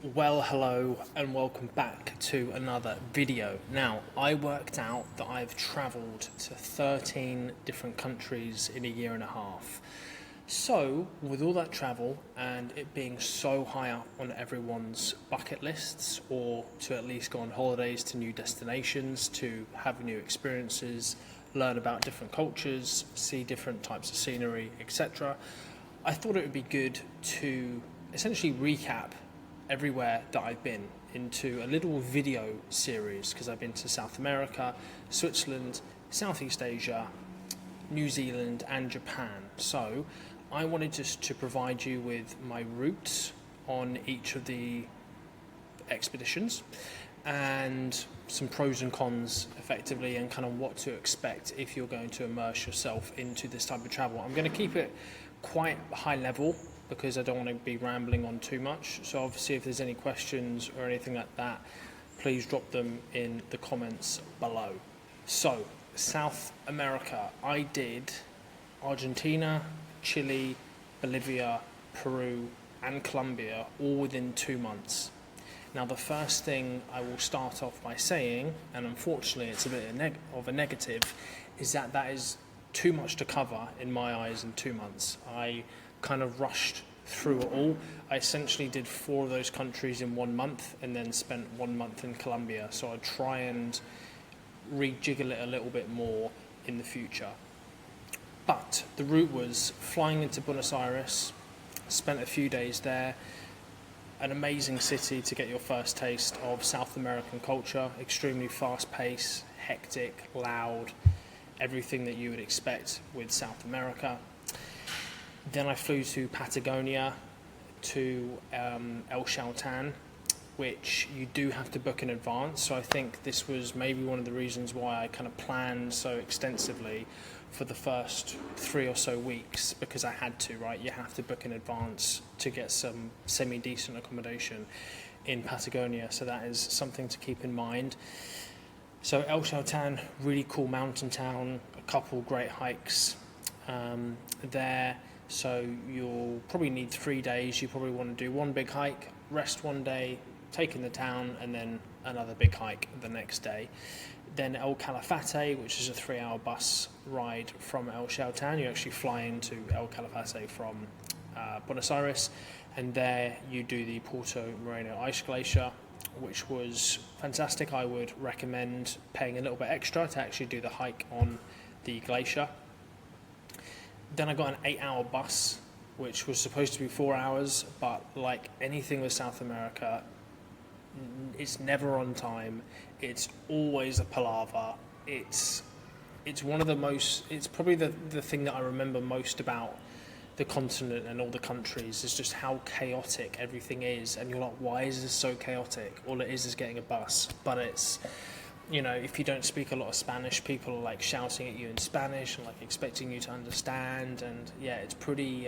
Well, hello and welcome back to another video. Now, I worked out that I've travelled to 13 different countries in a year and a half. So, with all that travel and it being so high up on everyone's bucket lists, or to at least go on holidays to new destinations, to have new experiences, learn about different cultures, see different types of scenery, etc., I thought it would be good to essentially recap everywhere that I've been into a little video series, because I've been to South America, Switzerland, Southeast Asia, New Zealand and Japan. So I wanted just to provide you with my routes on each of the expeditions and some pros and cons effectively, and kind of what to expect if you're going to immerse yourself into this type of travel. I'm going to keep it quite high level because I don't want to be rambling on too much. So obviously if there's any questions or anything like that, please drop them in the comments below. So South America, I did Argentina, Chile, Bolivia, Peru and Colombia all within 2 months. Now the first thing I will start off by saying, and unfortunately it's a bit of a negative, is that is too much to cover in my eyes in 2 months. I kind of rushed through it all. I essentially did 4 of those countries in 1 month and then spent 1 month in Colombia. So I'd try and rejiggle it a little bit more in the future. But the route was flying into Buenos Aires, spent a few days there, an amazing city to get your first taste of South American culture, extremely fast paced, hectic, loud, everything that you would expect with South America. Then I flew to Patagonia, to El Chaltén, which you do have to book in advance. So I think this was maybe one of the reasons why I kind of planned so extensively for the first 3 or so weeks, because I had to, right? You have to book in advance to get some semi-decent accommodation in Patagonia. So that is something to keep in mind. So El Chaltén, really cool mountain town, a couple great hikes there. So you'll probably need 3 days. You probably want to do one big hike, rest 1 day, take in the town, and then another big hike the next day. Then El Calafate, which is a 3-hour bus ride from El Chaltén. You actually fly into El Calafate from Buenos Aires, and there you do the Puerto Moreno Ice Glacier, which was fantastic. I would recommend paying a little bit extra to actually do the hike on the glacier. Then I got an 8-hour bus, which was supposed to be 4 hours, but like anything with South America, it's never on time. It's always a palaver. It's one of the most, it's probably the thing that I remember most about the continent and all the countries, is just how chaotic everything is. And you're like, why is this so chaotic? All it is getting a bus. But it's, you know, if you don't speak a lot of Spanish, people are like shouting at you in Spanish and like expecting you to understand. And yeah, it's pretty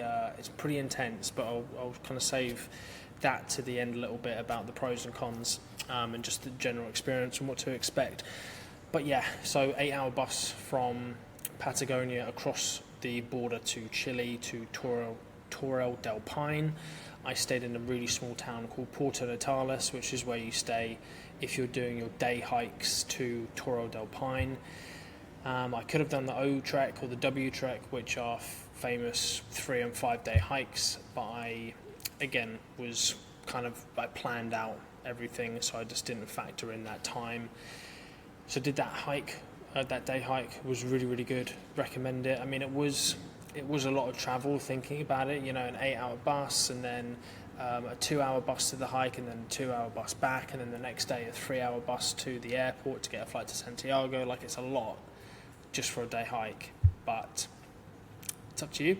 intense. But I'll kind of save that to the end a little bit about the pros and cons, and just the general experience and what to expect. But yeah, so 8-hour bus from Patagonia across the border to Chile, to Torre del Paine. I stayed in a really small town called Puerto Natales, which is where you stay if you're doing your day hikes to Torre del Paine. I could have done the O Trek or the W Trek, which are famous 3 and 5 day hikes, but I planned out everything, so I just didn't factor in that time. So did that hike. That day hike was really, really good. Recommend it. I mean, it was a lot of travel thinking about it, you know, an 8-hour bus and then a 2-hour bus to the hike and then a 2-hour bus back, and then the next day a 3-hour bus to the airport to get a flight to Santiago. Like, it's a lot just for a day hike, but it's up to you.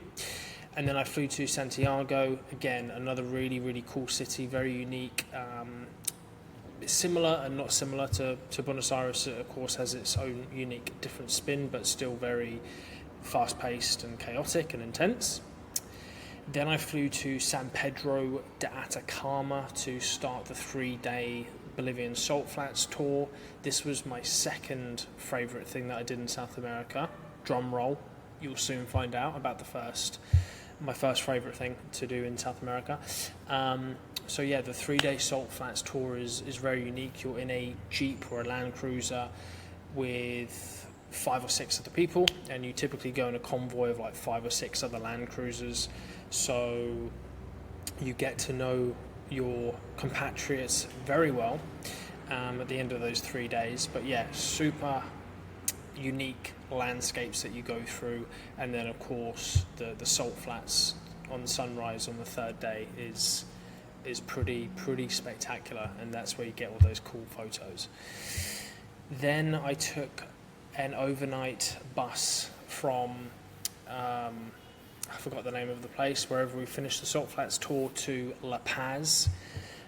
And then I flew to Santiago, again, another really, really cool city, very unique. Similar and not similar to Buenos Aires. It, of course, has its own unique, different spin, but still very fast-paced and chaotic and intense. Then I flew to San Pedro de Atacama to start the 3-day Bolivian salt flats tour. This was my second favourite thing that I did in South America. Drum roll. You'll soon find out about my first favourite thing to do in South America. So yeah, the 3-day Salt Flats tour is very unique. You're in a Jeep or a Land Cruiser with 5 or 6 other people, and you typically go in a convoy of like 5 or 6 other Land Cruisers. So you get to know your compatriots very well at the end of those 3 days. But yeah, super unique landscapes that you go through, and then of course the Salt Flats on sunrise on the 3rd day is pretty spectacular, and that's where you get all those cool photos. Then I took an overnight bus from I forgot the name of the place, wherever we finished the Salt Flats tour, to La Paz.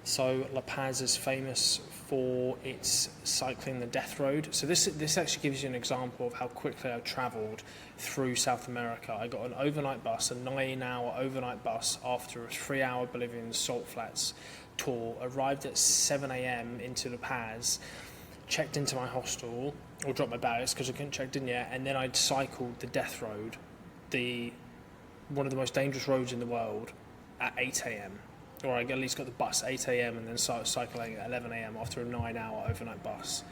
So La Paz is famous for its cycling the Death Road. So this actually gives you an example of how quickly I've travelled through South America. I got an overnight bus, a 9-hour overnight bus, after a 3-hour Bolivian Salt Flats tour. Arrived at 7 a.m. into La Paz, checked into my hostel, or dropped my bags because I couldn't check in yet, and then I'd cycled the Death Road, one of the most dangerous roads in the world, at 8 a.m. Or I at least got the bus at 8 a.m. and then started cycling at 11 a.m. after a 9-hour overnight bus.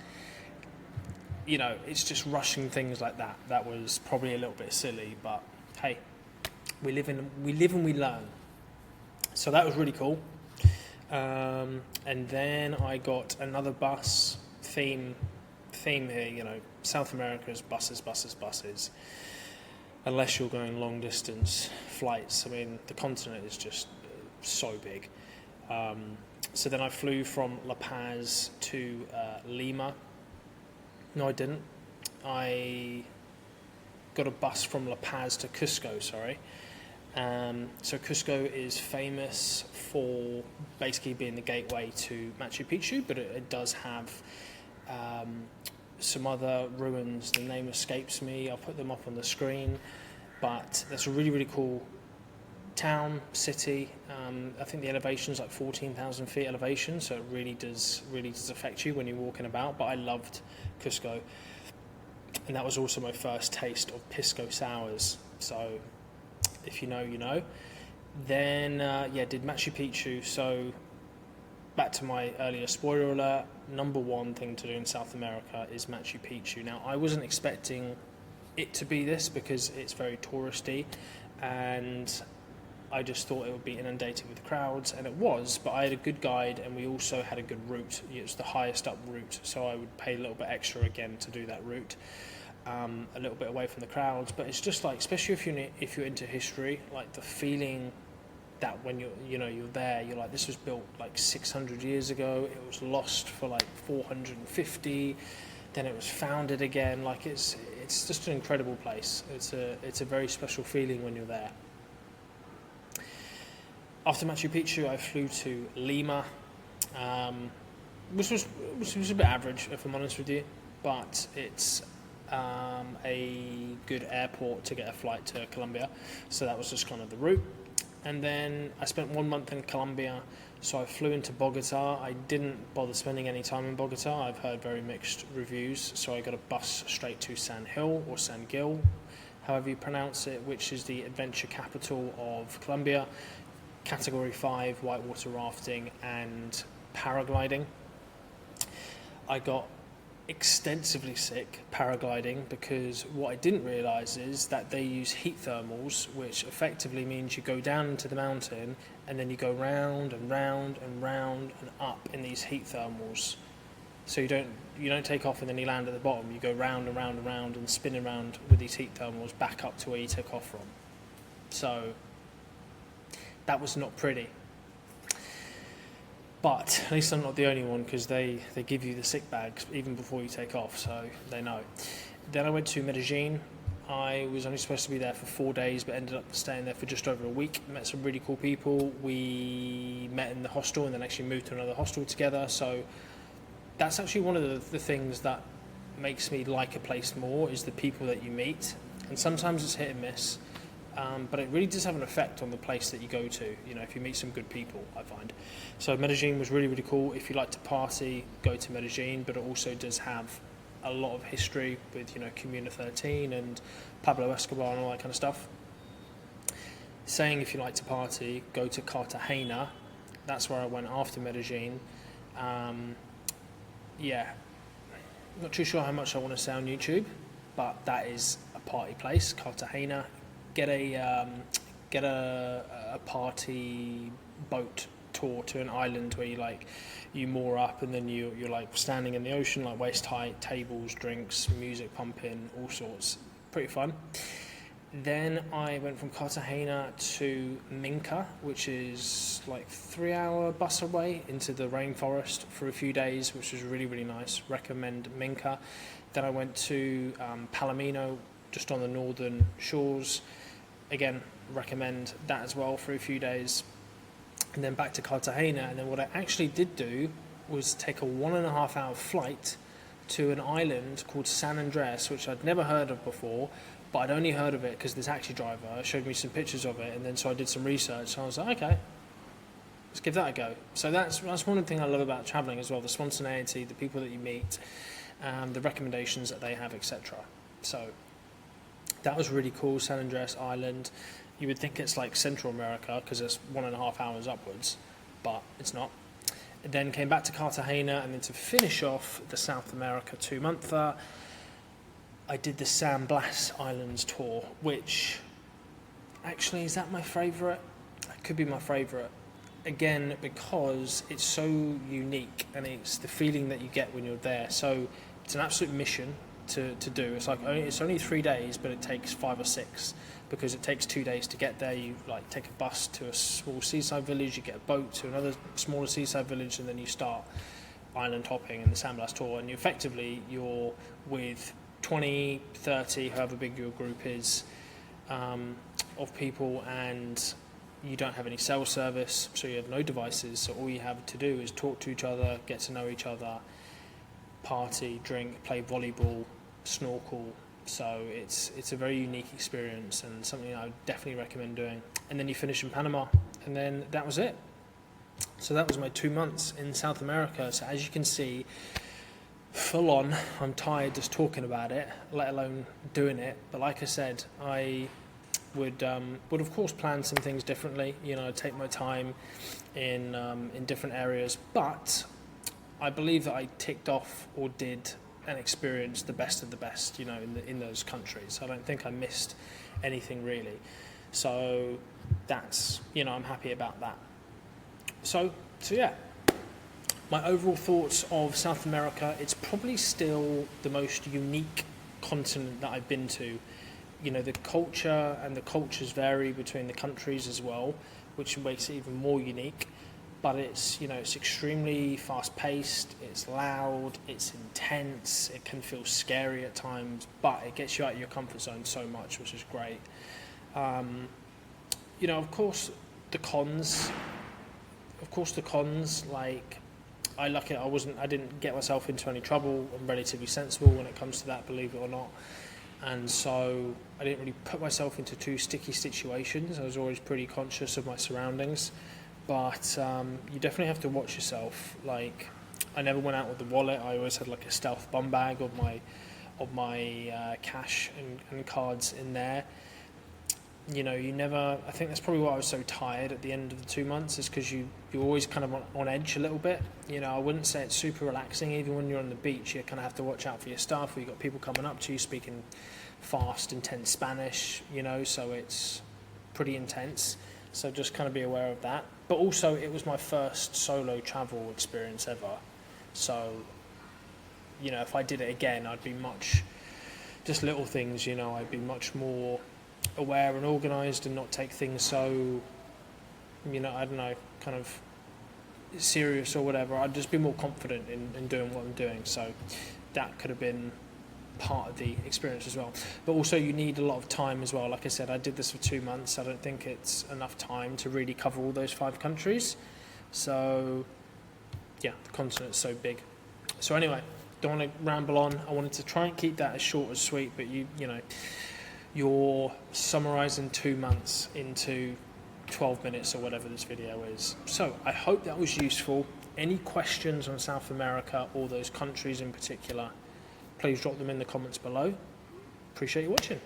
You know, it's just rushing things like that. That was probably a little bit silly, but hey, we live and we learn. So that was really cool. And then I got another bus. Theme here, you know, South America's buses. Unless you're going long distance flights. I mean, the continent is just so big. So then I flew from La Paz to Lima. No, I didn't. I got a bus from La Paz to Cusco, sorry. So Cusco is famous for basically being the gateway to Machu Picchu, but it does have some other ruins. The name escapes me. I'll put them up on the screen. But that's a really cool town, city. I think the elevation is like 14,000 feet elevation, so it really does affect you when you're walking about. But I loved Cusco, and that was also my first taste of pisco sours. So if you know, you know. Then did Machu Picchu. So back to my earlier spoiler alert, number one thing to do in South America is Machu Picchu. Now, I wasn't expecting it to be this because it's very touristy, and I just thought it would be inundated with crowds, and it was, but I had a good guide, and we also had a good route. It was the highest up route, so I would pay a little bit extra again to do that route, a little bit away from the crowds. But it's just like, especially if you're into history, like the feeling that when you're there, you're like, this was built like 600 years ago, it was lost for like 450, then it was founded again. Like it's just an incredible place. It's a very special feeling when you're there. After Machu Picchu, I flew to Lima, which was a bit average, if I'm honest with you, but it's a good airport to get a flight to Colombia, so that was just kind of the route. And then I spent 1 month in Colombia, so I flew into Bogota. I didn't bother spending any time in Bogota. I've heard very mixed reviews, so I got a bus straight to San Gil, or San Gil, however you pronounce it, which is the adventure capital of Colombia. Category 5, whitewater rafting and paragliding. I got extensively sick paragliding because what I didn't realise is that they use heat thermals, which effectively means you go down into the mountain and then you go round and round and round and up in these heat thermals. So you don't take off and then you land at the bottom. You go round and round and round and spin around with these heat thermals back up to where you took off from. So that was not pretty. But at least I'm not the only one, because they give you the sick bags even before you take off, so they know. Then I went to Medellin. I was only supposed to be there for 4 days, but ended up staying there for just over a week. Met some really cool people. We met in the hostel and then actually moved to another hostel together. So that's actually one of the things that makes me like a place more, is the people that you meet. And sometimes it's hit and miss. But it really does have an effect on the place that you go to, if you meet some good people, I find. So Medellin was really, really cool. If you like to party, go to Medellin, but it also does have a lot of history with, Comuna 13 and Pablo Escobar and all that kind of stuff. Saying if you like to party, go to Cartagena, That's where I went after Medellin. Yeah, not too sure how much I want to say on YouTube, but that is a party place, Cartagena. Get a party boat tour to an island where you moor up, and then you're like standing in the ocean, like waist height, tables, drinks, music pumping, all sorts. Pretty fun. Then I went from Cartagena to Minca, which is like 3-hour bus away into the rainforest for a few days, which was really, really nice. Recommend Minca. Then I went to Palomino, just on the northern shores. Again, recommend that as well for a few days. And then back to Cartagena. And then what I actually did do was take a 1.5-hour flight to an island called San Andres, which I'd never heard of before, but I'd only heard of it because the taxi driver showed me some pictures of it, and then so I did some research, and I was like, okay, let's give that a go. So that's one of the things I love about travelling as well, the spontaneity, the people that you meet, the recommendations that they have, etc. So that was really cool. San Andres Island. You would think it's like Central America because it's 1.5 hours upwards, but it's not. Then came back to Cartagena, and then to finish off the South America 2-monther, I did the San Blas Islands tour, which actually, is that my favourite? It could be my favourite. Again, because it's so unique, and it's the feeling that you get when you're there. So it's an absolute mission to do. It's only 3 days, but it takes 5 or 6, because it takes 2 days to get there. You like take a bus to a small seaside village, you get a boat to another smaller seaside village, and then you start island hopping in the San Blas tour. And you're with 20, 30, however big your group is, of people, and you don't have any cell service, so you have no devices. So all you have to do is talk to each other, get to know each other, party, drink, play volleyball, snorkel. So it's a very unique experience, and something I would definitely recommend doing. And then you finish in Panama, and then that was it. So that was my 2 months in South America. So as you can see, full on, I'm tired just talking about it, let alone doing it. But like I said, I would of course plan some things differently. Take my time in different areas. But I believe that I ticked off or did and experienced the best of the best, in those countries. I don't think I missed anything really. So that's, I'm happy about that. So yeah. My overall thoughts of South America, it's probably still the most unique continent that I've been to. The culture and the cultures vary between the countries as well, which makes it even more unique. But it's extremely fast-paced, it's loud, it's intense, it can feel scary at times, but it gets you out of your comfort zone so much, which is great. Of course, the cons, like, I didn't get myself into any trouble. I'm relatively sensible when it comes to that, believe it or not. And so I didn't really put myself into too sticky situations. I was always pretty conscious of my surroundings. But you definitely have to watch yourself. Like, I never went out with the wallet. I always had like a stealth bum bag of my cash and cards in there. I think that's probably why I was so tired at the end of the 2 months, is because you're always kind of on edge a little bit. I wouldn't say it's super relaxing. Even when you're on the beach, you kind of have to watch out for your stuff. You've got people coming up to you speaking fast, intense Spanish, so it's pretty intense. So just kind of be aware of that. But also, it was my first solo travel experience ever. So, if I did it again, I'd be just little things, I'd be much more aware and organised and not take things so, I don't know, kind of serious or whatever. I'd just be more confident in doing what I'm doing. So that could have been part of the experience as well. But also you need a lot of time as well. Like I said, I did this for 2 months. I don't think it's enough time to really cover all those 5 countries. So yeah, the continent's so big. So anyway, don't want to ramble on. I wanted to try and keep that as short as sweet, but you're summarising 2 months into 12 minutes or whatever this video is. So I hope that was useful. Any questions on South America or those countries in particular, please drop them in the comments below. Appreciate you watching.